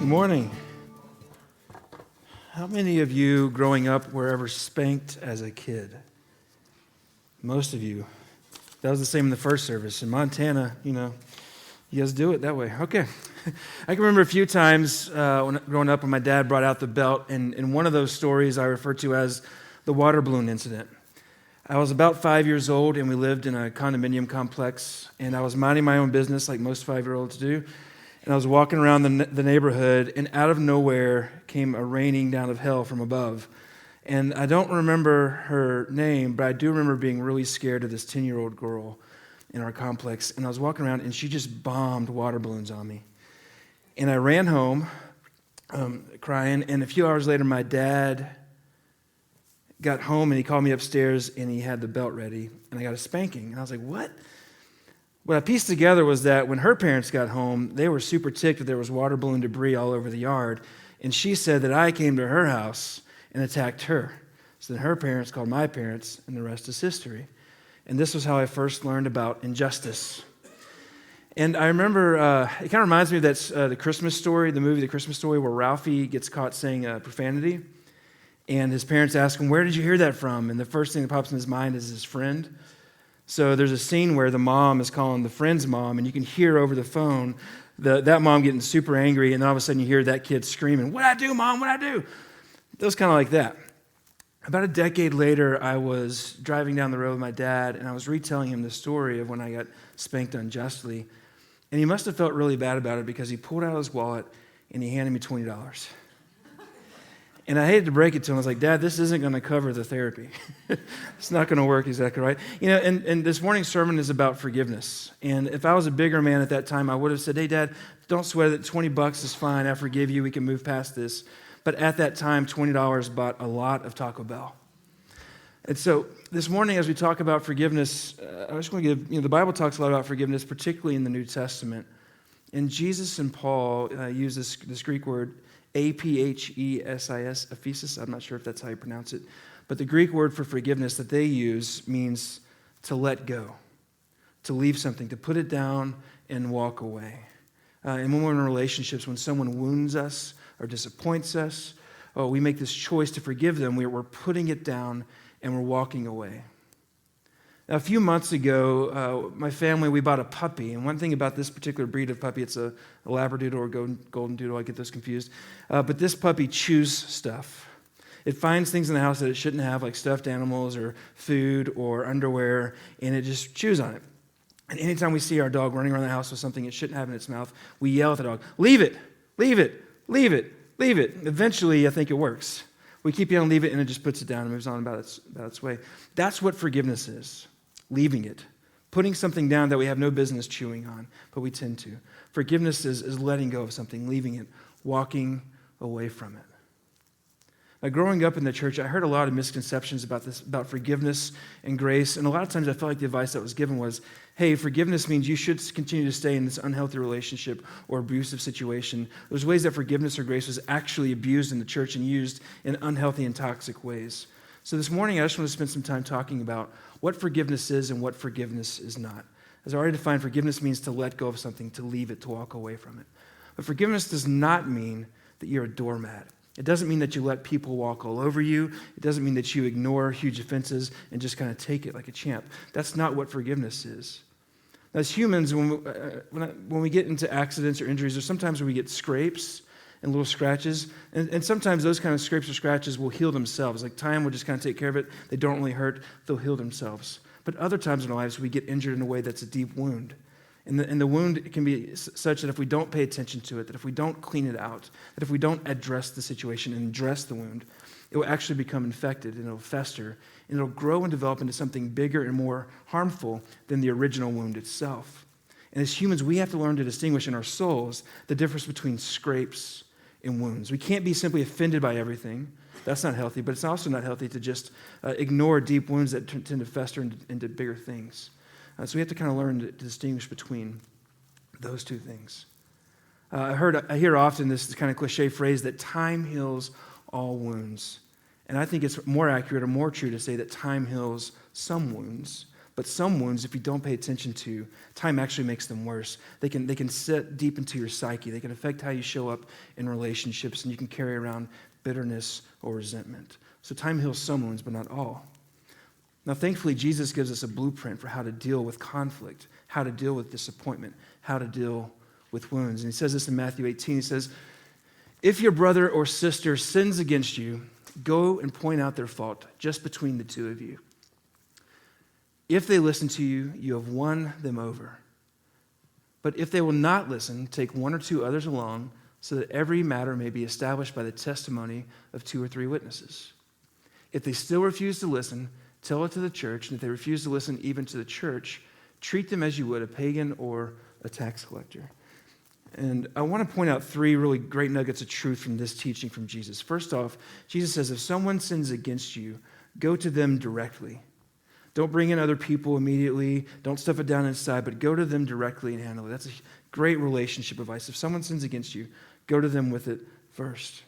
Good morning. How many of you growing up were ever spanked as a kid? Most of you. That was the same in the first service. In Montana, you guys do it that way. Okay. I can remember a few times growing up when my dad brought out the belt, and in one of those stories I refer to as the water balloon incident. I was about 5 years old, and we lived in a condominium complex, and I was minding my own business like most 5-year-olds do. And I was walking around the neighborhood, and out of nowhere came a raining down of hell from above. And I don't remember her name, but I do remember being really scared of this 10-year-old girl in our complex. And I was walking around, and she just bombed water balloons on me. And I ran home crying, and a few hours later, my dad got home, and he called me upstairs, and he had the belt ready, and I got a spanking. And I was like, what? What I pieced together was that when her parents got home, they were super ticked that there was water balloon debris all over the yard. And she said that I came to her house and attacked her. So then her parents called my parents, and the rest is history. And this was how I first learned about injustice. And I remember, it kind of reminds me of that the Christmas Story, the movie The Christmas Story, where Ralphie gets caught saying profanity. And his parents ask him, where did you hear that from? And the first thing that pops in his mind is his friend. So there's a scene where the mom is calling the friend's mom, and you can hear over the phone that mom getting super angry, and then all of a sudden you hear that kid screaming, what'd I do, Mom, what'd I do? It was kind of like that. About a decade later, I was driving down the road with my dad, and I was retelling him the story of when I got spanked unjustly. And he must have felt really bad about it because he pulled out his wallet and he handed me $20. And I hated to break it to him. I was like, Dad, this isn't going to cover the therapy. It's not going to work exactly right. And this morning's sermon is about forgiveness. And if I was a bigger man at that time, I would have said, hey, Dad, don't sweat it. $20 is fine. I forgive you. We can move past this. But at that time, $20 bought a lot of Taco Bell. And so this morning, as we talk about forgiveness, I just want to give, the Bible talks a lot about forgiveness, particularly in the New Testament. And Jesus and Paul use this Greek word, aphesis, aphesis. I'm not sure if that's how you pronounce it. But the Greek word for forgiveness that they use means to let go, to leave something, to put it down and walk away. And when we're in relationships, when someone wounds us or disappoints us, we make this choice to forgive them. We're putting it down and we're walking away. Now, a few months ago, my family, we bought a puppy. And one thing about this particular breed of puppy, it's a Labradoodle or Golden Doodle. I get those confused. But this puppy chews stuff. It finds things in the house that it shouldn't have, like stuffed animals or food or underwear, and it just chews on it. And anytime we see our dog running around the house with something it shouldn't have in its mouth, we yell at the dog, leave it, leave it, leave it, leave it. Eventually, I think it works. We keep yelling, leave it, and it just puts it down and moves on about its way. That's what forgiveness is. Leaving it, putting something down that we have no business chewing on, but we tend to. Forgiveness is letting go of something, leaving it, walking away from it. Now, growing up in the church, I heard a lot of misconceptions about forgiveness and grace, and a lot of times I felt like the advice that was given was, hey, forgiveness means you should continue to stay in this unhealthy relationship or abusive situation. There's ways that forgiveness or grace was actually abused in the church and used in unhealthy and toxic ways. So this morning, I just want to spend some time talking about what forgiveness is and what forgiveness is not. As I already defined, forgiveness means to let go of something, to leave it, to walk away from it. But forgiveness does not mean that you're a doormat. It doesn't mean that you let people walk all over you. It doesn't mean that you ignore huge offenses and just kind of take it like a champ. That's not what forgiveness is. As humans, when we get into accidents or injuries, there's sometimes where we get scrapes and little scratches, and sometimes those kind of scrapes or scratches will heal themselves. Like time will just kind of take care of it. They don't really hurt. They'll heal themselves. But other times in our lives, we get injured in a way that's a deep wound. And the wound can be such that if we don't pay attention to it, that if we don't clean it out, that if we don't address the situation and address the wound, it will actually become infected, and it'll fester, and it'll grow and develop into something bigger and more harmful than the original wound itself. And as humans, we have to learn to distinguish in our souls the difference between scrapes and wounds. We can't be simply offended by everything. That's not healthy, but it's also not healthy to just ignore deep wounds that tend to fester into bigger things. So we have to kind of learn to distinguish between those two things. I hear often this kind of cliche phrase that time heals all wounds. And I think it's more accurate or more true to say that time heals some wounds, But some wounds, if you don't pay attention to, time actually makes them worse. They can sit deep into your psyche. They can affect how you show up in relationships, and you can carry around bitterness or resentment. So time heals some wounds, but not all. Now, thankfully, Jesus gives us a blueprint for how to deal with conflict, how to deal with disappointment, how to deal with wounds. And he says this in Matthew 18. He says, if your brother or sister sins against you, go and point out their fault just between the two of you. If they listen to you, you have won them over. But if they will not listen, take one or two others along, so that every matter may be established by the testimony of 2 or 3 witnesses. If they still refuse to listen, tell it to the church, and if they refuse to listen even to the church, treat them as you would a pagan or a tax collector. And I want to point out 3 really great nuggets of truth from this teaching from Jesus. First off, Jesus says, if someone sins against you, go to them directly. Don't bring in other people immediately. Don't stuff it down inside, but go to them directly and handle it. That's a great relationship advice. If someone sins against you, go to them with it first.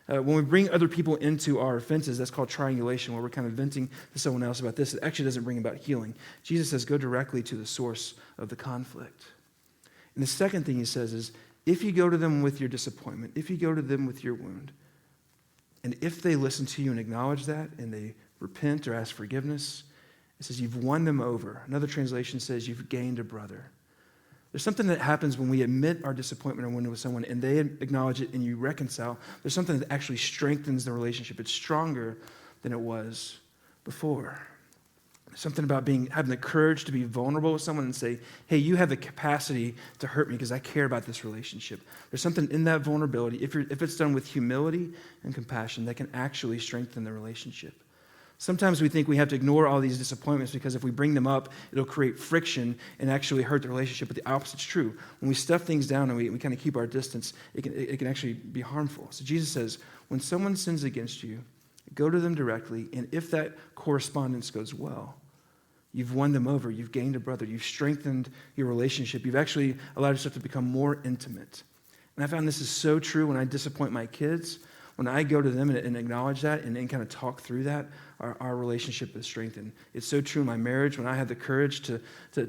When we bring other people into our offenses, that's called triangulation, where we're kind of venting to someone else about this. It actually doesn't bring about healing. Jesus says, go directly to the source of the conflict. And the second thing he says is, if you go to them with your disappointment, if you go to them with your wound, and if they listen to you and acknowledge that, and they repent or ask forgiveness, it says you've won them over. Another translation says you've gained a brother. There's something that happens when we admit our disappointment or wound with someone and they acknowledge it and you reconcile. There's something that actually strengthens the relationship. It's stronger than it was before. There's something about having the courage to be vulnerable with someone and say, hey, you have the capacity to hurt me because I care about this relationship. There's something in that vulnerability, if it's done with humility and compassion, that can actually strengthen the relationship. Sometimes we think we have to ignore all these disappointments because if we bring them up, it'll create friction and actually hurt the relationship, but the opposite's true. When we stuff things down and we kind of keep our distance, it can actually be harmful. So Jesus says, when someone sins against you, go to them directly, and if that correspondence goes well, you've won them over, you've gained a brother, you've strengthened your relationship, you've actually allowed yourself to become more intimate. And I found this is so true when I disappoint my kids. When I go to them and acknowledge that and kind of talk through that, our relationship is strengthened. It's so true in my marriage when I have the courage to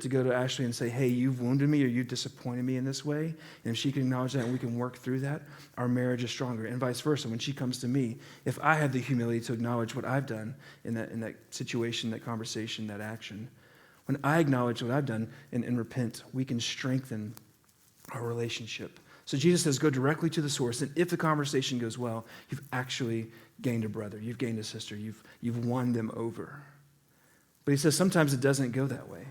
go to Ashley and say, hey, you've wounded me or you've disappointed me in this way. And if she can acknowledge that and we can work through that, our marriage is stronger. And vice versa, when she comes to me, if I have the humility to acknowledge what I've done in that situation, that conversation, that action, when I acknowledge what I've done and repent, we can strengthen our relationship. So Jesus says, go directly to the source, and if the conversation goes well, you've actually gained a brother, you've gained a sister, you've won them over. But he says sometimes it doesn't go that way.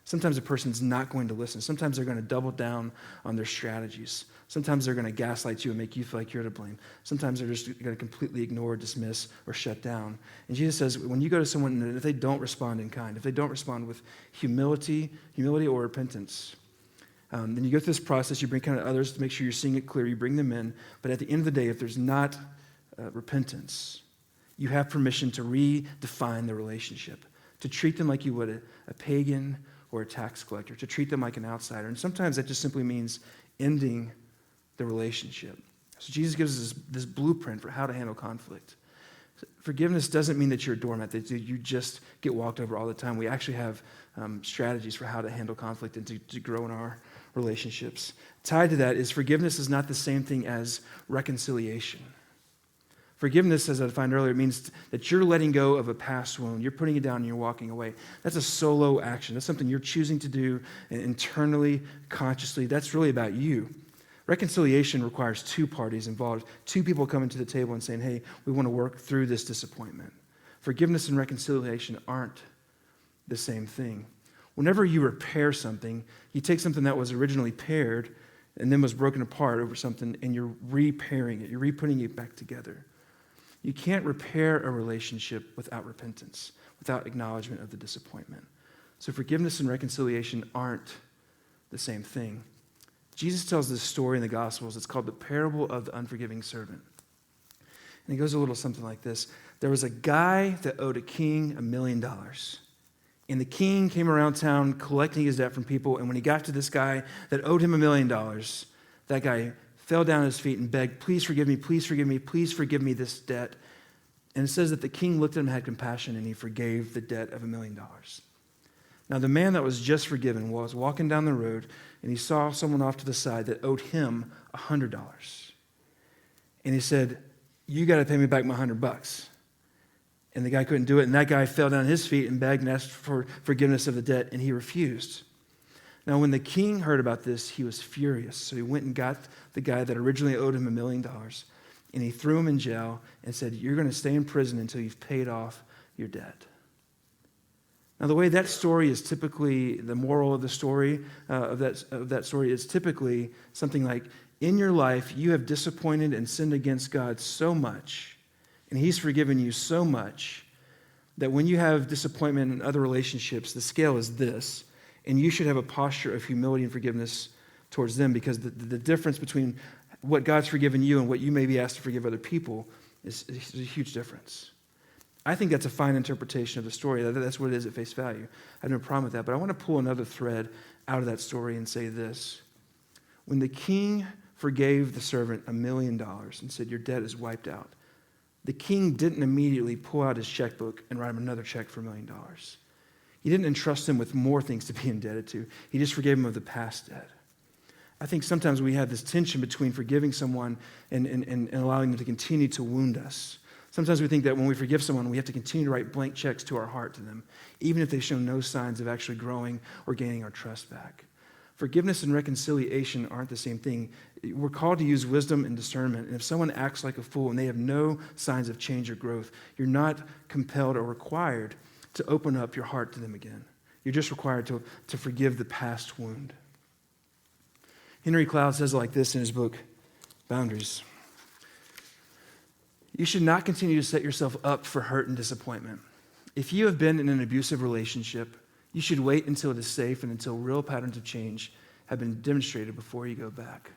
Sometimes a person's not going to listen. Sometimes they're going to double down on their strategies. Sometimes they're going to gaslight you and make you feel like you're to blame. Sometimes they're just going to completely ignore, dismiss, or shut down. And Jesus says, when you go to someone, and if they don't respond in kind, if they don't respond with humility or repentance, then you go through this process, you bring kind of others to make sure you're seeing it clear, you bring them in, but at the end of the day, if there's not repentance, you have permission to redefine the relationship, to treat them like you would a pagan or a tax collector, to treat them like an outsider. And sometimes that just simply means ending the relationship. So Jesus gives us this blueprint for how to handle conflict. Forgiveness doesn't mean that you're a doormat, that you just get walked over all the time. We actually have strategies for how to handle conflict and to grow in our relationships. Tied to that is forgiveness is not the same thing as reconciliation. Forgiveness, as I defined earlier, means that you're letting go of a past wound. You're putting it down and you're walking away. That's a solo action. That's something you're choosing to do internally, consciously. That's really about you. Reconciliation requires 2 parties involved, 2 people coming to the table and saying, hey, we want to work through this disappointment. Forgiveness and reconciliation aren't the same thing. Whenever you repair something, you take something that was originally paired and then was broken apart over something, and you're repairing it. You're re-putting it back together. You can't repair a relationship without repentance, without acknowledgement of the disappointment. So forgiveness and reconciliation aren't the same thing. Jesus tells this story in the Gospels. It's called the parable of the unforgiving servant. And it goes a little something like this. There was a guy that owed a king $1 million. And the king came around town collecting his debt from people. And when he got to this guy that owed him $1 million, that guy fell down at his feet and begged, please forgive me, please forgive me, please forgive me this debt. And it says that the king looked at him and had compassion, and he forgave the debt of $1 million. Now the man that was just forgiven was walking down the road, and he saw someone off to the side that owed him $100. And he said, you got to pay me back my $100. And the guy couldn't do it, and that guy fell down on his feet and begged and asked for forgiveness of the debt, and he refused. Now when the king heard about this, he was furious. So he went and got the guy that originally owed him $1 million, and he threw him in jail and said, you're going to stay in prison until you've paid off your debt. Now, the way that story is typically, the moral of the story, of that story is typically something like, in your life, you have disappointed and sinned against God so much, and he's forgiven you so much, that when you have disappointment in other relationships, the scale is this, and you should have a posture of humility and forgiveness towards them, because the difference between what God's forgiven you and what you may be asked to forgive other people is a huge difference. I think that's a fine interpretation of the story. That's what it is at face value. I have no problem with that. But I want to pull another thread out of that story and say this. When the king forgave the servant $1 million and said, your debt is wiped out, the king didn't immediately pull out his checkbook and write him another check for $1 million. He didn't entrust him with more things to be indebted to. He just forgave him of the past debt. I think sometimes we have this tension between forgiving someone and allowing them to continue to wound us. Sometimes we think that when we forgive someone, we have to continue to write blank checks to our heart to them, even if they show no signs of actually growing or gaining our trust back. Forgiveness and reconciliation aren't the same thing. We're called to use wisdom and discernment. And if someone acts like a fool and they have no signs of change or growth, you're not compelled or required to open up your heart to them again. You're just required to forgive the past wound. Henry Cloud says it like this in his book, Boundaries. You should not continue to set yourself up for hurt and disappointment. If you have been in an abusive relationship, you should wait until it is safe and until real patterns of change have been demonstrated before you go back.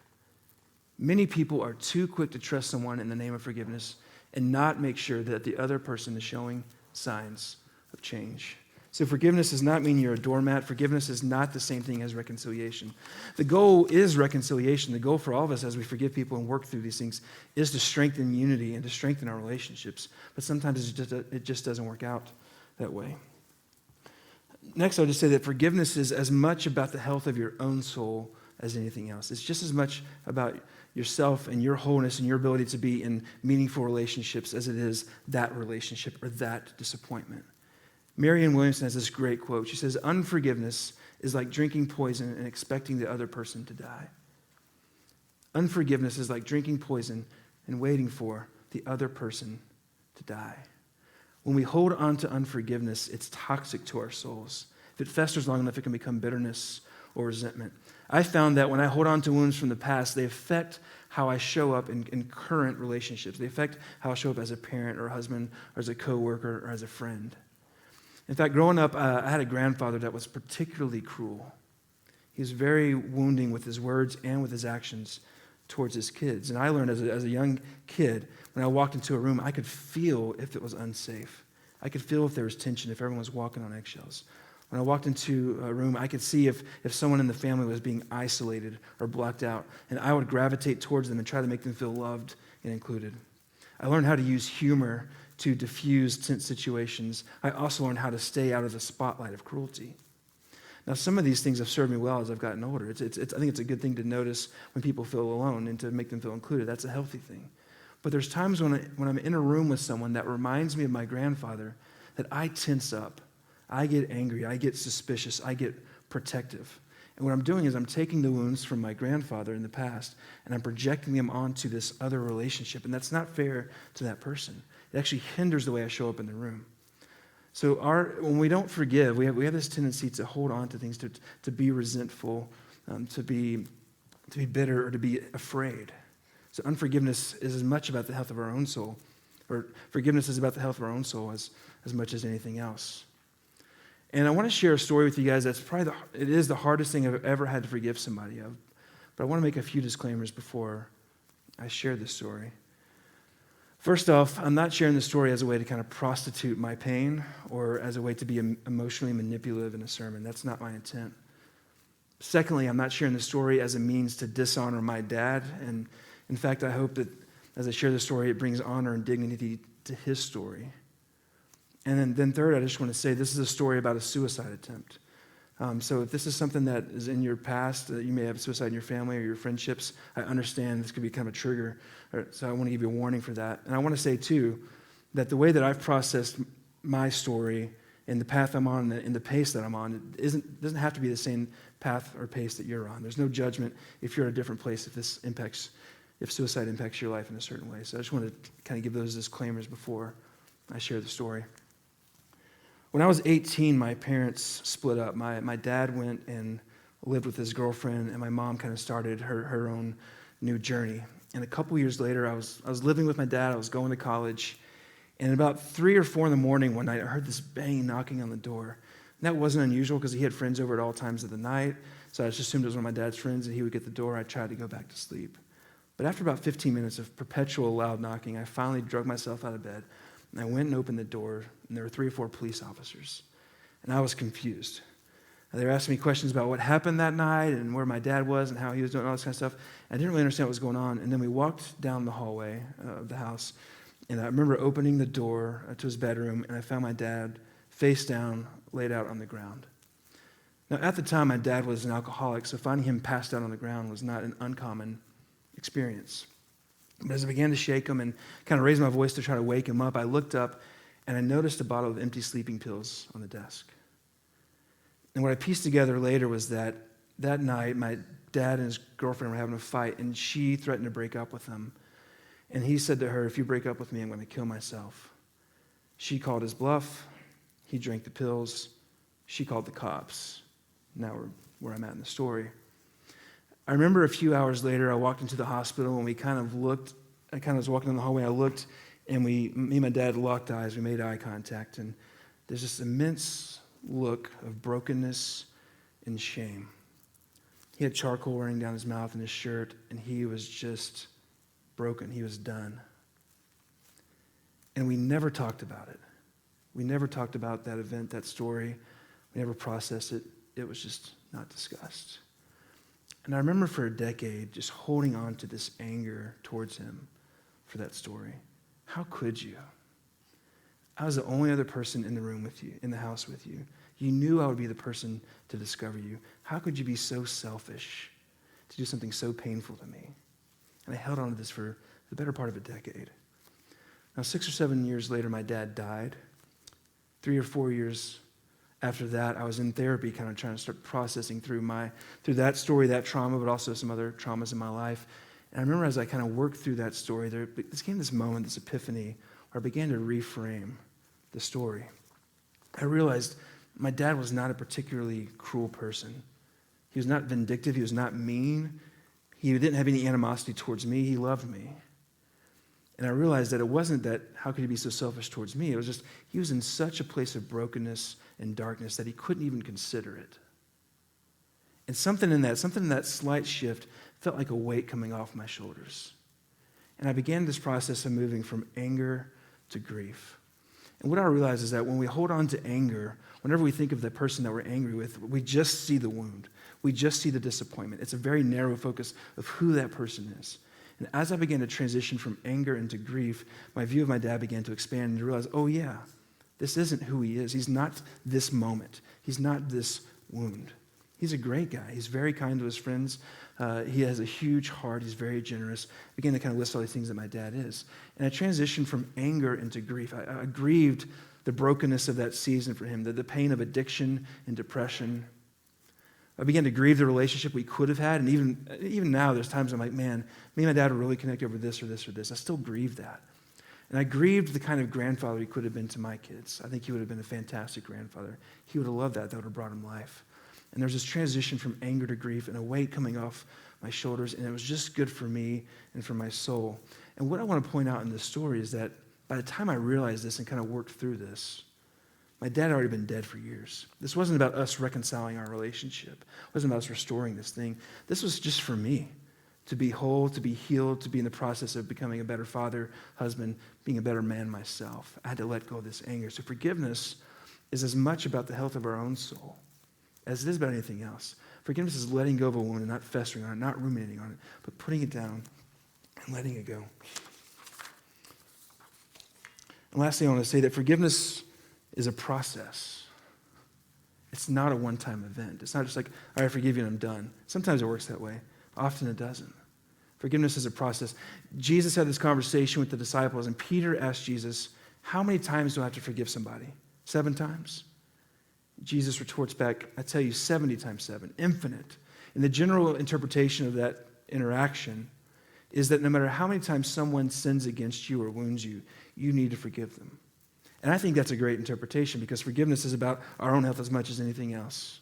Many people are too quick to trust someone in the name of forgiveness and not make sure that the other person is showing signs of change. So forgiveness does not mean you're a doormat. Forgiveness is not the same thing as reconciliation. The goal is reconciliation. The goal for all of us as we forgive people and work through these things is to strengthen unity and to strengthen our relationships. But sometimes it just doesn't work out that way. Next, I'll just say that forgiveness is as much about the health of your own soul as anything else. It's just as much about yourself and your wholeness and your ability to be in meaningful relationships as it is that relationship or that disappointment. Marianne Williamson has this great quote. She says, unforgiveness is like drinking poison and expecting the other person to die. Unforgiveness is like drinking poison and waiting for the other person to die. When we hold on to unforgiveness, it's toxic to our souls. If it festers long enough, it can become bitterness or resentment. I found that when I hold on to wounds from the past, they affect how I show up in current relationships. They affect how I show up as a parent or a husband or as a coworker or as a friend. In fact, growing up, I had a grandfather that was particularly cruel. He was very wounding with his words and with his actions towards his kids. And I learned as a young kid, when I walked into a room, I could feel if it was unsafe. I could feel if there was tension, if everyone was walking on eggshells. When I walked into a room, I could see if someone in the family was being isolated or blocked out, and I would gravitate towards them and try to make them feel loved and included. I learned how to use humor to diffuse tense situations. I also learned how to stay out of the spotlight of cruelty. Now, some of these things have served me well as I've gotten older. I think it's a good thing to notice when people feel alone and to make them feel included. That's a healthy thing. But there's times when I'm in a room with someone that reminds me of my grandfather that I tense up. I get angry. I get suspicious. I get protective. And what I'm doing is I'm taking the wounds from my grandfather in the past and I'm projecting them onto this other relationship. And that's not fair to that person. It actually hinders the way I show up in the room. So when we don't forgive, we have this tendency to hold on to things, to be resentful, to be bitter, or to be afraid. So unforgiveness is as much about the health of our own soul, or forgiveness is about the health of our own soul as much as anything else. And I want to share a story with you guys that's it is the hardest thing I've ever had to forgive somebody of. But I want to make a few disclaimers before I share this story. First off, I'm not sharing this story as a way to kind of prostitute my pain or as a way to be emotionally manipulative in a sermon. That's not my intent. Secondly, I'm not sharing the story as a means to dishonor my dad. And in fact, I hope that as I share the story, it brings honor and dignity to his story. And then third, I just want to say this is a story about a suicide attempt. So if this is something that is in your past, that you may have suicide in your family or your friendships, I understand this could be kind of a trigger. So I want to give you a warning for that. And I want to say, too, that the way that I've processed my story and the path I'm on and the pace that I'm on doesn't have to be the same path or pace that you're on. There's no judgment if you're at a different place, if suicide impacts your life in a certain way. So I just want to kind of give those disclaimers before I share the story. When I was 18, my parents split up. My dad went and lived with his girlfriend, and my mom kind of started her own new journey. And a couple years later, I was living with my dad. I was going to college. And about 3 or 4 in the morning one night, I heard this bang knocking on the door. And that wasn't unusual because he had friends over at all times of the night. So I just assumed it was one of my dad's friends, and he would get the door. I tried to go back to sleep. But after about 15 minutes of perpetual loud knocking, I finally drug myself out of bed. And I went and opened the door, and there were 3 or 4 police officers. And I was confused. They were asking me questions about what happened that night and where my dad was and how he was doing all this kind of stuff. I didn't really understand what was going on. And then we walked down the hallway of the house, and I remember opening the door to his bedroom, and I found my dad face down, laid out on the ground. Now, at the time, my dad was an alcoholic, so finding him passed out on the ground was not an uncommon experience. But as I began to shake him and kind of raise my voice to try to wake him up, I looked up and I noticed a bottle of empty sleeping pills on the desk. And what I pieced together later was that night, my dad and his girlfriend were having a fight, and she threatened to break up with him. And he said to her, "If you break up with me, I'm going to kill myself." She called his bluff. He drank the pills. She called the cops. Now we're where I'm at in the story. I remember a few hours later, I walked into the hospital, and I kind of was walking in the hallway, I looked, and me and my dad locked eyes, we made eye contact, and there's this immense look of brokenness and shame. He had charcoal running down his mouth and his shirt, and he was just broken. He was done. And we never talked about it. We never talked about that event, that story. We never processed it. It was just not discussed. And I remember for a decade just holding on to this anger towards him for that story. How could you? I was the only other person in the room with you, in the house with you. You knew I would be the person to discover you. How could you be so selfish to do something so painful to me? And I held on to this for the better part of a decade. Now, 6 or 7 years later, my dad died. 3 or 4 years after that, I was in therapy, kind of trying to start processing through that story, that trauma, but also some other traumas in my life. And I remember as I kind of worked through that story, there came this moment, this epiphany, where I began to reframe the story. I realized my dad was not a particularly cruel person. He was not vindictive. He was not mean. He didn't have any animosity towards me. He loved me. And I realized that it wasn't that, how could he be so selfish towards me? It was just, he was in such a place of brokenness and darkness that he couldn't even consider it. And something in that slight shift felt like a weight coming off my shoulders. And I began this process of moving from anger to grief. And what I realized is that when we hold on to anger, whenever we think of the person that we're angry with, we just see the wound. We just see the disappointment. It's a very narrow focus of who that person is. And as I began to transition from anger into grief, my view of my dad began to expand and to realize, oh yeah, this isn't who he is. He's not this moment. He's not this wound. He's a great guy. He's very kind to his friends. He has a huge heart. He's very generous. I began to kind of list all these things that my dad is. And I transitioned from anger into grief. I grieved the brokenness of that season for him, the pain of addiction and depression. I began to grieve the relationship we could have had. And even now, there's times I'm like, man, me and my dad would really connect over this or this or this. I still grieve that. And I grieved the kind of grandfather he could have been to my kids. I think he would have been a fantastic grandfather. He would have loved that. That would have brought him life. And there's this transition from anger to grief and a weight coming off my shoulders, and it was just good for me and for my soul. And what I want to point out in this story is that by the time I realized this and kind of worked through this, my dad had already been dead for years. This wasn't about us reconciling our relationship. It wasn't about us restoring this thing. This was just for me to be whole, to be healed, to be in the process of becoming a better father, husband, being a better man myself. I had to let go of this anger. So forgiveness is as much about the health of our own soul as it is about anything else. Forgiveness is letting go of a wound and not festering on it, not ruminating on it, but putting it down and letting it go. And lastly, I want to say that forgiveness is a process. It's not a one-time event. It's not just like, all right, I forgive you and I'm done. Sometimes it works that way. Often it doesn't. Forgiveness is a process. Jesus had this conversation with the disciples, and Peter asked Jesus, how many times do I have to forgive somebody? 7 times? Jesus retorts back, I tell you, 70 times 7, infinite. And the general interpretation of that interaction is that no matter how many times someone sins against you or wounds you, you need to forgive them. And I think that's a great interpretation because forgiveness is about our own health as much as anything else.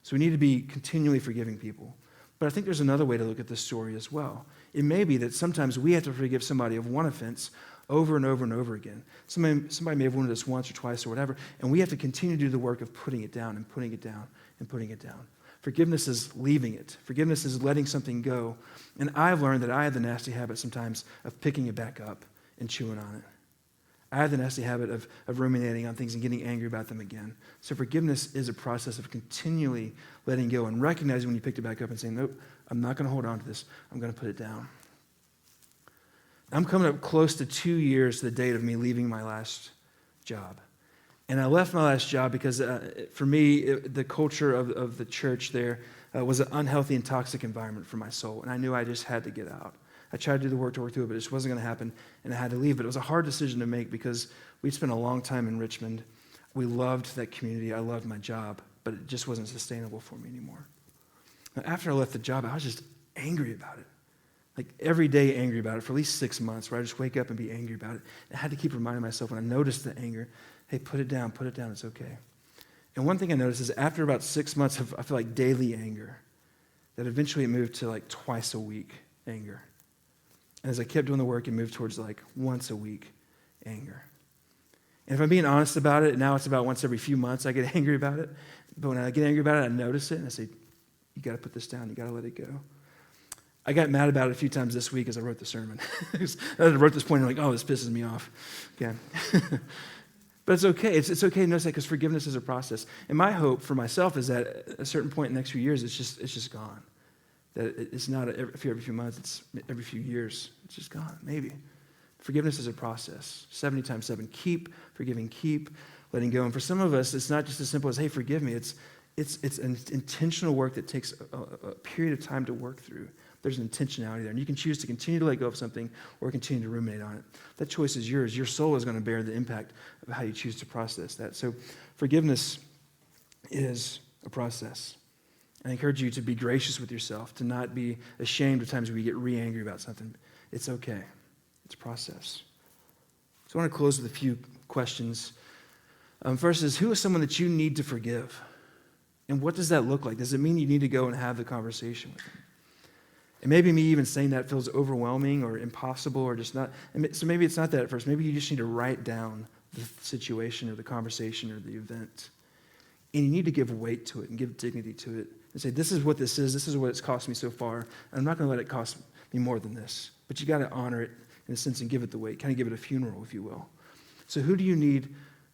So we need to be continually forgiving people. But I think there's another way to look at this story as well. It may be that sometimes we have to forgive somebody of one offense over and over and over again. Somebody may have wounded us once or twice or whatever, and we have to continue to do the work of putting it down and putting it down and putting it down. Forgiveness is leaving it. Forgiveness is letting something go. And I've learned that I have the nasty habit sometimes of picking it back up and chewing on it. I have the nasty habit of ruminating on things and getting angry about them again. So forgiveness is a process of continually letting go and recognizing when you picked it back up and saying, nope, I'm not going to hold on to this. I'm going to put it down. I'm coming up close to 2 years to the date of me leaving my last job. And I left my last job because for me, the culture of the church there was an unhealthy and toxic environment for my soul. And I knew I just had to get out. I tried to do the work to work through it, but it just wasn't going to happen, and I had to leave. But it was a hard decision to make because we'd spent a long time in Richmond. We loved that community. I loved my job, but it just wasn't sustainable for me anymore. Now, after I left the job, I was just angry about it. Like every day angry about it for at least 6 months, where I just wake up and be angry about it. I had to keep reminding myself when I noticed the anger, hey, put it down, it's okay. And one thing I noticed is after about 6 months of, I feel like, daily anger, that eventually it moved to like twice a week anger. And as I kept doing the work, it moved towards like once a week anger. And if I'm being honest about it, now it's about once every few months I get angry about it. But when I get angry about it, I notice it and I say, you got to put this down. You got to let it go. I got mad about it a few times this week as I wrote the sermon. I wrote this point and I'm like, oh, this pisses me off. Yeah. But it's okay. It's okay to notice that because forgiveness is a process. And my hope for myself is that at a certain point in the next few years, it's just gone. That it's not every few months, it's every few years. It's just gone, maybe. Forgiveness is a process. 70 times 7. Keep forgiving, keep letting go. And for some of us, it's not just as simple as, hey, forgive me. It's an intentional work that takes a period of time to work through. There's an intentionality there. And you can choose to continue to let go of something or continue to ruminate on it. That choice is yours. Your soul is going to bear the impact of how you choose to process that. So forgiveness is a process. I encourage you to be gracious with yourself, to not be ashamed of times where you get re-angry about something. It's okay. It's a process. So I want to close with a few questions. First is, who is someone that you need to forgive? And what does that look like? Does it mean you need to go and have the conversation with them? And maybe me even saying that feels overwhelming or impossible or just not. So maybe it's not that at first. Maybe you just need to write down the situation or the conversation or the event. And you need to give weight to it and give dignity to it and say, this is what this is. This is what it's cost me so far. And I'm not going to let it cost me more than this. But you got to honor it in a sense and give it the weight, kind of give it a funeral, if you will. So who do you need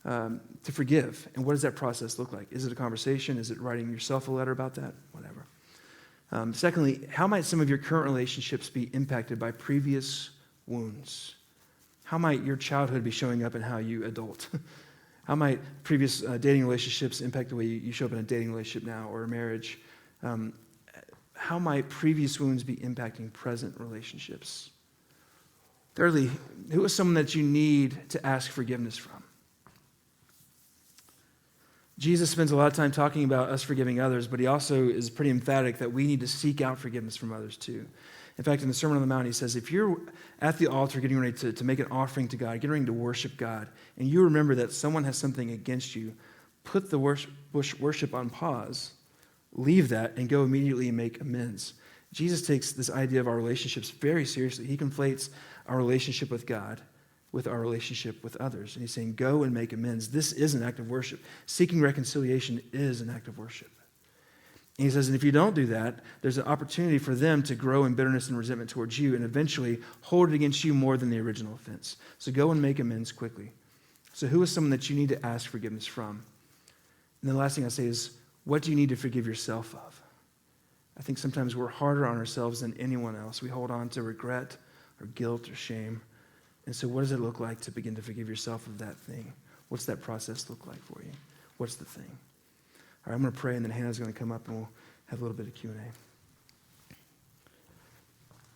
to forgive? And what does that process look like? Is it a conversation? Is it writing yourself a letter about that? Whatever. Secondly, how might some of your current relationships be impacted by previous wounds? How might your childhood be showing up in how you adult? How might previous dating relationships impact the way you show up in a dating relationship now or a marriage? How might previous wounds be impacting present relationships? Thirdly, who is someone that you need to ask forgiveness from? Jesus spends a lot of time talking about us forgiving others, but he also is pretty emphatic that we need to seek out forgiveness from others too. In fact, in the Sermon on the Mount, he says, if you're at the altar getting ready to make an offering to God, getting ready to worship God, and you remember that someone has something against you, put the worship on pause, leave that, and go immediately and make amends. Jesus takes this idea of our relationships very seriously. He conflates our relationship with God with our relationship with others. And he's saying, go and make amends. This is an act of worship. Seeking reconciliation is an act of worship. And he says, and if you don't do that, there's an opportunity for them to grow in bitterness and resentment towards you and eventually hold it against you more than the original offense. So go and make amends quickly. So who is someone that you need to ask forgiveness from? And the last thing I say is, what do you need to forgive yourself of? I think sometimes we're harder on ourselves than anyone else. We hold on to regret or guilt or shame. And so what does it look like to begin to forgive yourself of that thing? What's that process look like for you? What's the thing? All right, I'm going to pray, and then Hannah's going to come up, and we'll have a little bit of Q&A.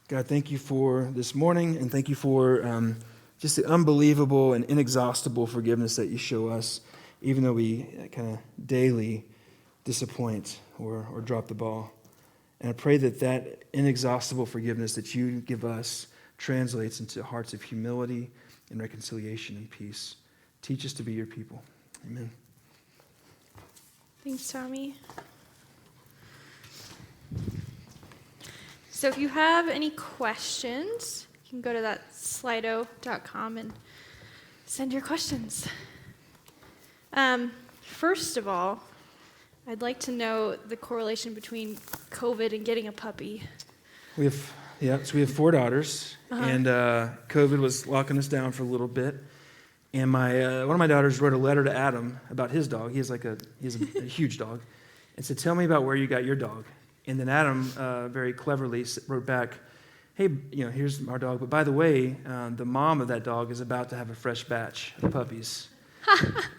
God, thank you for this morning, and thank you for just the unbelievable and inexhaustible forgiveness that you show us, even though we kind of daily disappoint or drop the ball. And I pray that that inexhaustible forgiveness that you give us translates into hearts of humility and reconciliation and peace. Teach us to be your people. Amen. Thanks, Tommy. So if you have any questions, you can go to that slido.com and send your questions. First of all, I'd like to know the correlation between COVID and getting a puppy. We have 4 daughters, and COVID was locking us down for a little bit. And one of my daughters wrote a letter to Adam about his dog. He has a huge dog, and said, "Tell me about where you got your dog." And then Adam very cleverly wrote back, "Hey, here's our dog. But by the way, the mom of that dog is about to have a fresh batch of puppies."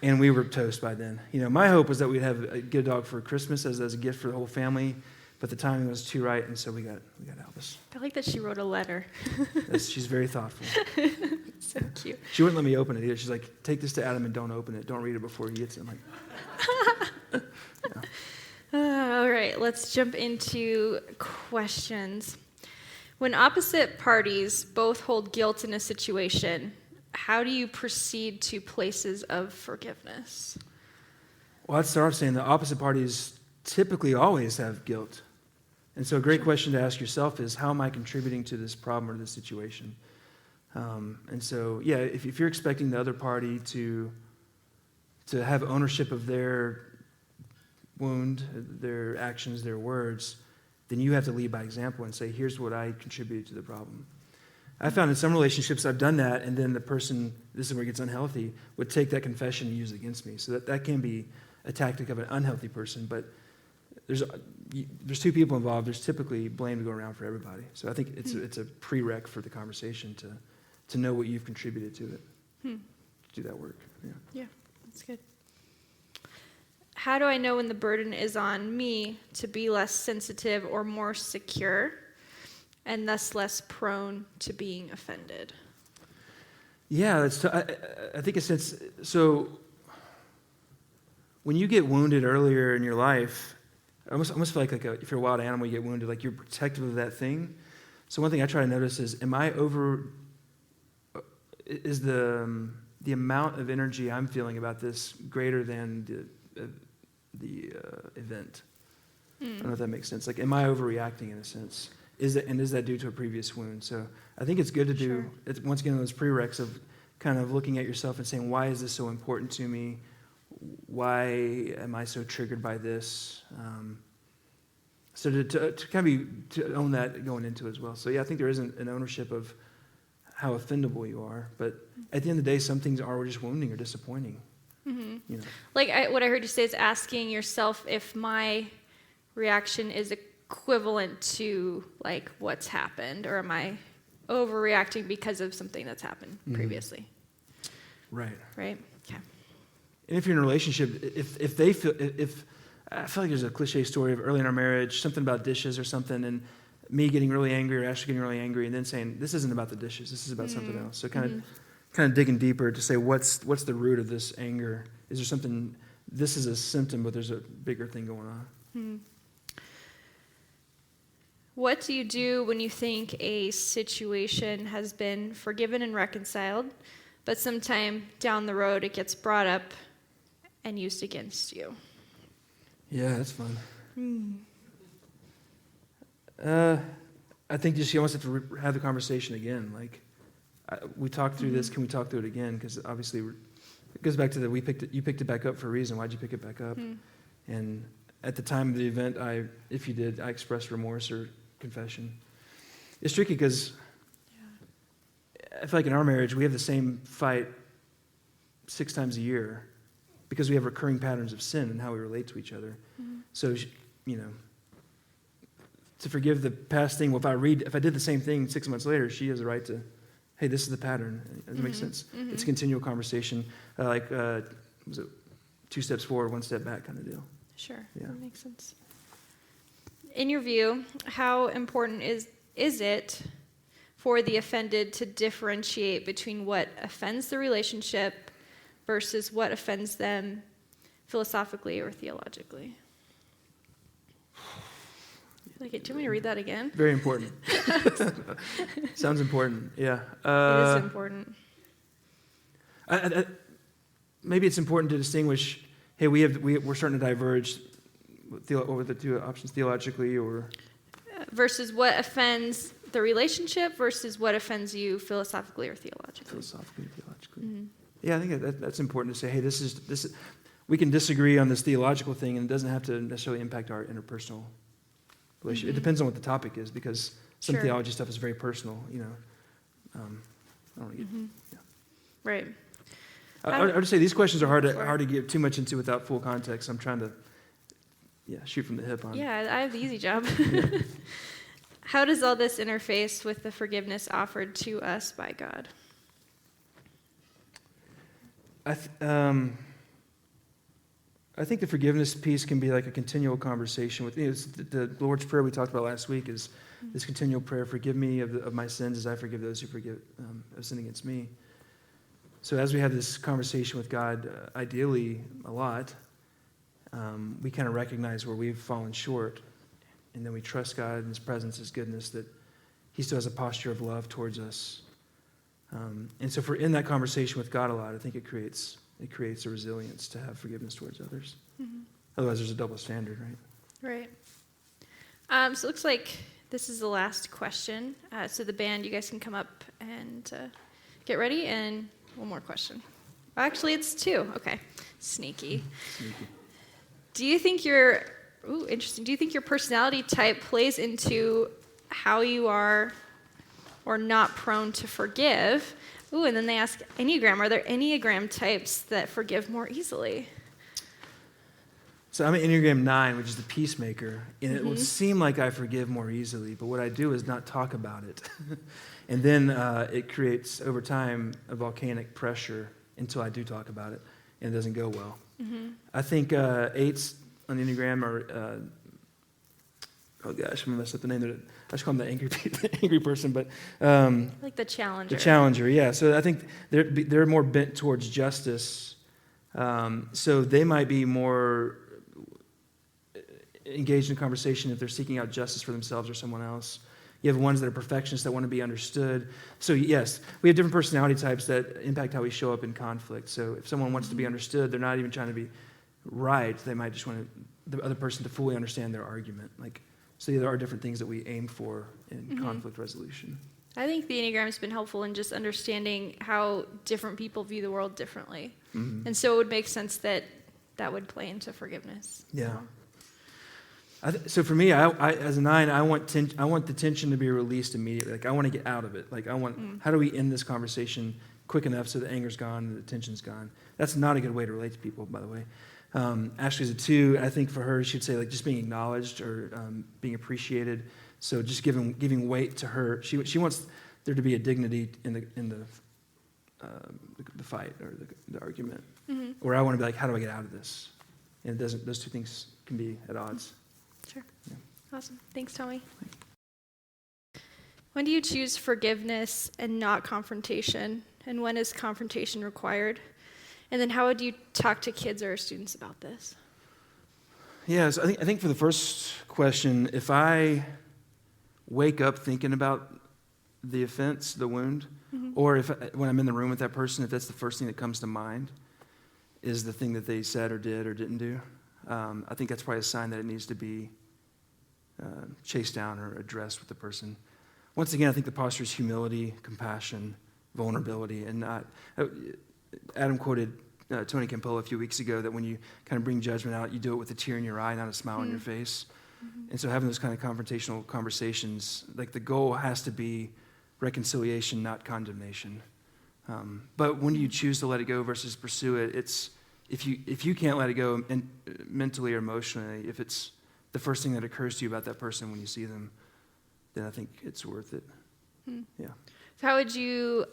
And we were toast by then. My hope was that we'd get a dog for Christmas as a gift for the whole family, but the timing was too right, and so we got Albus. I like that she wrote a letter. She's very thoughtful. So cute. She wouldn't let me open it either. She's like, "Take this to Adam and don't open it. Don't read it before he gets it." I'm like, yeah. All right, let's jump into questions. When opposite parties both hold guilt in a situation, how do you proceed to places of forgiveness? Well, I'd start off saying the opposite parties typically always have guilt. And so a great question to ask yourself is, how am I contributing to this problem or this situation? And so, if you're expecting the other party to have ownership of their wound, their actions, their words, then you have to lead by example and say, here's what I contributed to the problem. I found in some relationships I've done that, and then the person, this is where it gets unhealthy, would take that confession and use it against me. So that can be a tactic of an unhealthy person, but there's 2 people involved. There's typically blame to go around for everybody. So I think it's a prereq for the conversation to know what you've contributed to it. To do that work. Yeah, that's good. How do I know when the burden is on me to be less sensitive or more secure, and thus less prone to being offended? Yeah, I think so when you get wounded earlier in your life, I almost feel like if you're a wild animal, you get wounded, like you're protective of that thing. So one thing I try to notice is, is the amount of energy I'm feeling about this greater than the event? I don't know if that makes sense. Like, am I overreacting in a sense? Is that due to a previous wound? So I think it's good to do, once again, those prereqs of kind of looking at yourself and saying, why is this so important to me? Why am I so triggered by this? So to kind of to own that going into it as well. So I think there isn't an ownership of how offendable you are, but at the end of the day, some things are just wounding or disappointing. Mm-hmm. Like what I heard you say is asking yourself if my reaction is equivalent to like what's happened, or am I overreacting because of something that's happened previously? Right. Right. Okay. And if you're in a relationship, if I feel like there's a cliche story of early in our marriage, something about dishes or something, and me getting really angry or Ashley getting really angry, and then saying, this isn't about the dishes, this is about something else. So kind of digging deeper to say, what's the root of this anger? Is there something, this is a symptom, but there's a bigger thing going on. What do you do when you think a situation has been forgiven and reconciled, but sometime down the road it gets brought up and used against you? Yeah, that's fun. I think just you almost have to have the conversation again. Like, we talked through this. Can we talk through it again? Because obviously, it goes back to you picked it back up for a reason. Why'd you pick it back up? And at the time of the event, I expressed remorse or confession. It's tricky because I feel like in our marriage, we have the same fight 6 times a year because we have recurring patterns of sin and how we relate to each other. So, to forgive the past thing, well, if I did the same thing 6 months later, she has a right to, hey, this is the pattern. Does that make sense? It's a continual conversation, was it 2 steps forward, 1 step back kind of deal. Sure, Yeah. that makes sense. In your view, how important is it for the offended to differentiate between what offends the relationship versus what offends them philosophically or theologically? Like, do you want me to read that again? Very important. Sounds important. Yeah. It is important. Maybe it's important to distinguish. Hey, we're starting to diverge over the two options theologically, or Versus what offends the relationship versus what offends you philosophically or theologically. philosophically, theologically. Mm-hmm. Yeah, I think that's important to say. Hey, this is. We can disagree on this theological thing, and it doesn't have to necessarily impact our interpersonal relationship. It depends on what the topic is, because some Sure. theology stuff is very personal. I don't want to get. Yeah. Right. I would say these questions are hard to get too much into without full context. I'm trying to, shoot from the hip on. Yeah, I have the easy job. How does all this interface with the forgiveness offered to us by God? I think the forgiveness piece can be like a continual conversation with the Lord's Prayer we talked about last week is this continual prayer: forgive me of my sins as I forgive those who have sinned against me. So as we have this conversation with God, ideally a lot, we kind of recognize where we've fallen short, and then we trust God in His presence, His goodness, that He still has a posture of love towards us. And so if we're in that conversation with God a lot, I think it creates a resilience to have forgiveness towards others. Mm-hmm. Otherwise, there's a double standard, right? Right. So it looks like this is the last question. So the band, you guys can come up and get ready, and one more question. Actually, it's two. Okay. Sneaky. Do you think interesting. Do you think your personality type plays into how you are or not prone to forgive? Ooh, and then they ask Enneagram. Are there Enneagram types that forgive more easily? So I'm an Enneagram 9, which is the peacemaker, and it would seem like I forgive more easily, but what I do is not talk about it. And then it creates, over time, a volcanic pressure until I do talk about it, and it doesn't go well. Mm-hmm. I think 8s on the Enneagram are, oh gosh, I'm going to mess up the name of it. I just call them the angry person, but... Like the challenger. The challenger, yeah. So I think they're more bent towards justice. So they might be more engaged in conversation if they're seeking out justice for themselves or someone else. You have ones that are perfectionists that want to be understood. So yes, we have different personality types that impact how we show up in conflict. So if someone wants to be understood, they're not even trying to be right. They might just want the other person to fully understand their argument. So there are different things that we aim for in conflict resolution. I think the Enneagram has been helpful in just understanding how different people view the world differently. Mm-hmm. And so it would make sense that would play into forgiveness. Yeah. So for me, I as a 9, I want the tension to be released immediately. I want to get out of it. How do we end this conversation quick enough so the anger's gone and the tension's gone? That's not a good way to relate to people, by the way. Ashley's a 2. I think for her, she'd say just being acknowledged or being appreciated. So just giving weight to her. She wants there to be a dignity in the fight or the argument. Mm-hmm. Or I want to be how do I get out of this? And it doesn't. Those two things can be at odds. Sure. Yeah. Awesome. Thanks, Tommy. When do you choose forgiveness and not confrontation? And when is confrontation required? And then how would you talk to kids or students about this? Yeah, so I think for the first question, if I wake up thinking about the offense, the wound, or when I'm in the room with that person, if that's the first thing that comes to mind, is the thing that they said or did or didn't do, I think that's probably a sign that it needs to be chased down or addressed with the person. Once again, I think the posture is humility, compassion, vulnerability, and not... Adam quoted Tony Campolo a few weeks ago that when you kind of bring judgment out, you do it with a tear in your eye, not a smile on your face. And so having those kind of confrontational conversations, the goal has to be reconciliation, not condemnation. But when do you choose to let it go versus pursue it? It's if you can't let it go mentally or emotionally, if it's the first thing that occurs to you about that person when you see them, then I think it's worth it. Yeah. So how would you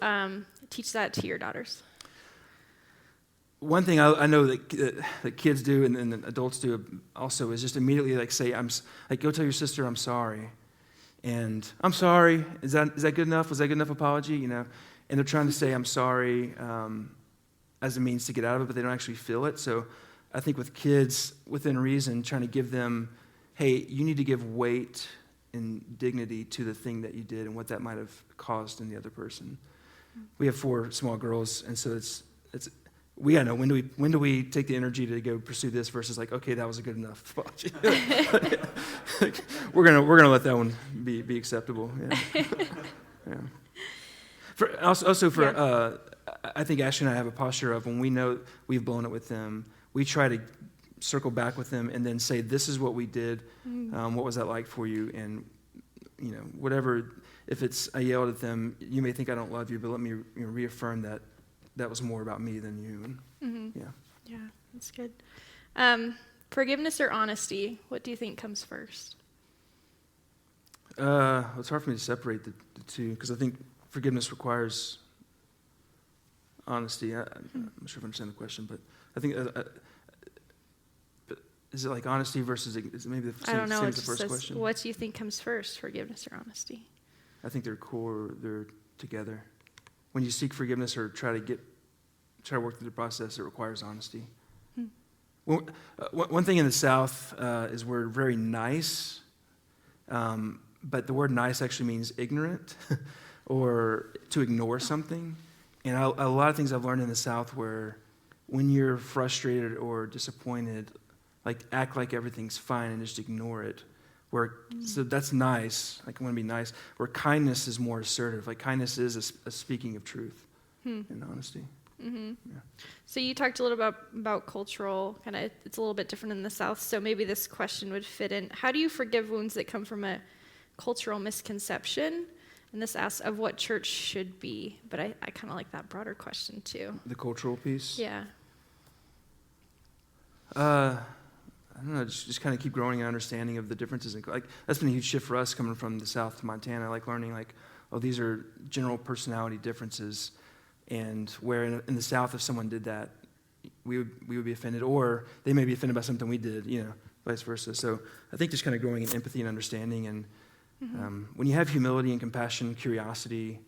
teach that to your daughters? one thing I know that kids do and adults do also is just immediately like say, go tell your sister I'm sorry. And I'm sorry, is that good enough? Was that good enough apology? And they're trying to say I'm sorry as a means to get out of it, but they don't actually feel it. So I think with kids, within reason, trying to give them, hey, you need to give weight and dignity to the thing that you did and what that might have caused in the other person. We have 4 small girls, and so we gotta know when do we take the energy to go pursue this versus like, okay, that was a good enough apology. we're gonna let that one be acceptable. Yeah. Yeah. I think Ashley and I have a posture of when we know we've blown it with them, we try to circle back with them and then say, this is what we did. What was that like for you? And whatever. If it's I yelled at them, you may think I don't love you, but let me reaffirm that was more about me than you. And, Yeah, that's good. Forgiveness or honesty? What do you think comes first? It's hard for me to separate the two because I think forgiveness requires honesty. I'm not sure if I understand the question, but I think but is it like honesty versus is it maybe the I don't know. same It as the just first says, question? what do you think comes first, forgiveness or honesty? I think they're together. When you seek forgiveness or try to work through the process, it requires honesty. One thing in the South is we're very nice, but the word nice actually means ignorant or to ignore something. And a lot of things I've learned in the South where when you're frustrated or disappointed, like act like everything's fine and just ignore it. So that's nice, like I want to be nice, where kindness is more assertive. Like kindness is a speaking of truth and honesty. Mm-hmm. Yeah. So you talked a little about cultural, kind of, it's a little bit different in the South, so maybe this question would fit in. How do you forgive wounds that come from a cultural misconception? And this asks of what church should be, but I kind of like that broader question too. The cultural piece? Yeah. I don't know, just kind of keep growing an understanding of the differences. Like that's been a huge shift for us coming from the South to Montana, like learning like, oh, these are general personality differences. And where in the South, if someone did that, we would be offended, or they may be offended by something we did, vice versa. So I think just kind of growing in empathy and understanding. And when you have humility and compassion, curiosity,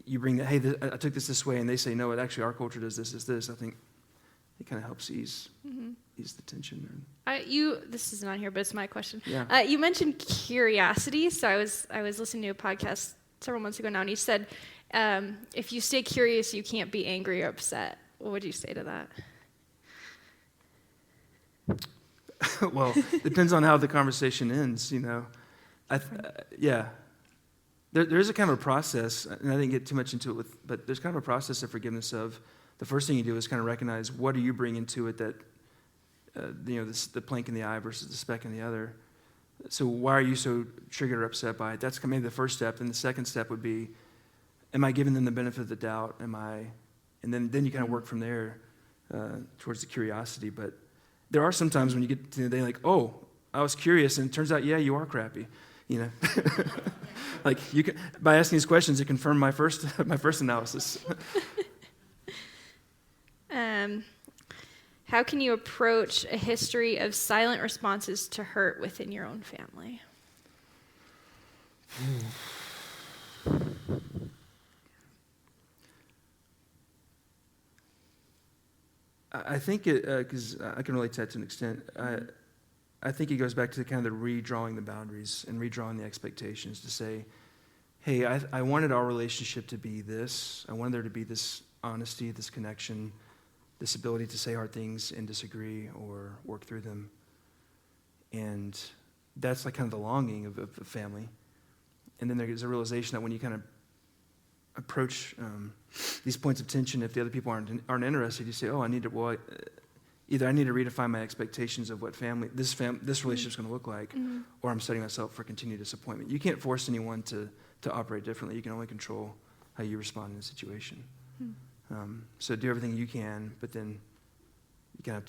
you bring that, hey, I took this way, and they say, no, actually our culture does this. I think it kind of helps ease the tension. This isn't on here, but it's my question. Yeah. You mentioned curiosity, so I was listening to a podcast several months ago now, and you said, if you stay curious, you can't be angry or upset. What would you say to that? Well, depends on how the conversation ends, Yeah. There is a kind of a process, and I didn't get too much into it, but there's kind of a process of forgiveness of the first thing you do is kind of recognize what are you bringing to it that, the plank in the eye versus the speck in the other. So why are you so triggered or upset by it? That's maybe the first step. And the second step would be, am I giving them the benefit of the doubt? And then you kind of work from there towards the curiosity. But there are some times when you get to the day like, oh, I was curious, and it turns out, yeah, you are crappy. Like you can, by asking these questions, it confirmed my first analysis. How can you approach a history of silent responses to hurt within your own family? I think because I can relate to that to an extent. I think it goes back to kind of the redrawing the boundaries and redrawing the expectations to say, hey, I wanted our relationship to be this. I wanted there to be this honesty, this connection, this ability to say hard things and disagree or work through them. And that's like kind of the longing of a family. And then there's a realization that when you kind of approach these points of tension, if the other people aren't interested, you say, oh, either I need to redefine my expectations of what this relationship's going to look like, or I'm setting myself for continued disappointment. You can't force anyone to operate differently. You can only control how you respond in a situation. So do everything you can, but then you kind of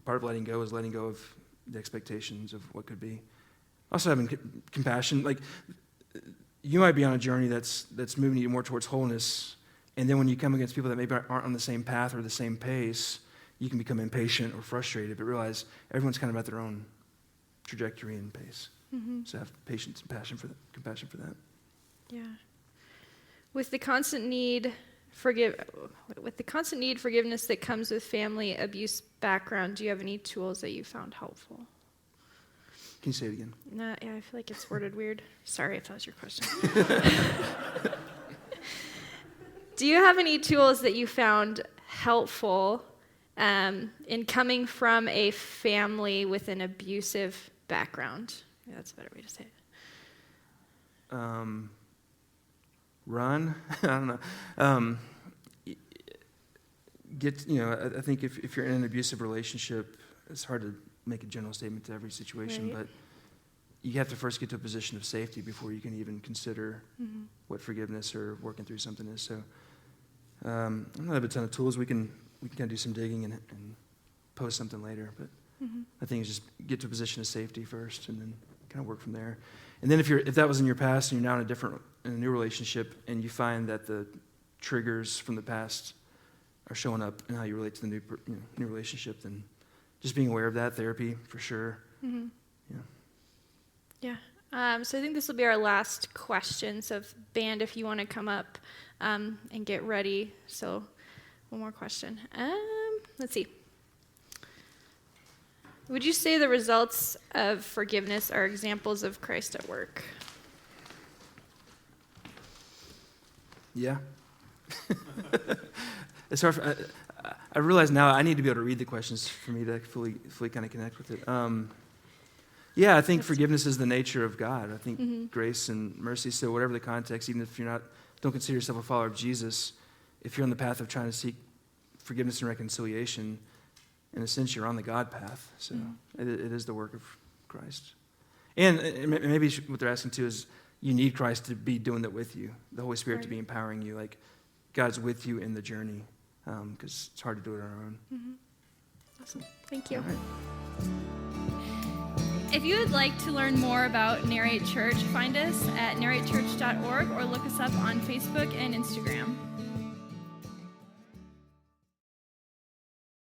part of letting go is letting go of the expectations of what could be. Also having compassion, like you might be on a journey that's moving you more towards wholeness, And then when you come against people that maybe aren't on the same path or the same pace, you can become impatient or frustrated, but realize everyone's kind of at their own trajectory and pace. So have patience and compassion for that. Yeah. With the constant need forgiveness that comes with family abuse background, do you have any tools that you found helpful? Can you say it again? No, yeah, I feel like it's worded weird. Sorry if that was your question. Do you have any tools that you found helpful in coming from a family with an abusive background? Yeah, that's a better way to say it. Run. I don't know. I think if you're in an abusive relationship, it's hard to make a general statement to every situation, Right. but you have to first get to a position of safety before you can even consider what forgiveness or working through something is. So I don't have a ton of tools. We can kind of do some digging and post something later, but I think it's just get to a position of safety first and then kind of work from there. And then if that was in your past and you're now in a new relationship and you find that the triggers from the past are showing up in how you relate to the new relationship, then just being aware of that, therapy for sure. Yeah. So I think this will be our last question. So band, if you want to come up and get ready. So one more question. Let's see. Would you say the results of forgiveness are examples of Christ at work? Yeah. It's hard. I realize now I need to be able to read the questions for me to fully kind of connect with it. Yeah, I think forgiveness is the nature of God. I think grace and mercy. So whatever the context, even if don't consider yourself a follower of Jesus, if you're on the path of trying to seek forgiveness and reconciliation, in a sense, you're on the God path. So it is the work of Christ. And maybe what they're asking too is you need Christ to be doing that with you, the Holy Spirit to be empowering you. Like God's with you in the journey because it's hard to do it on our own. Awesome. Thank you. All right. If you would like to learn more about Narrate Church, find us at narratechurch.org or look us up on Facebook and Instagram.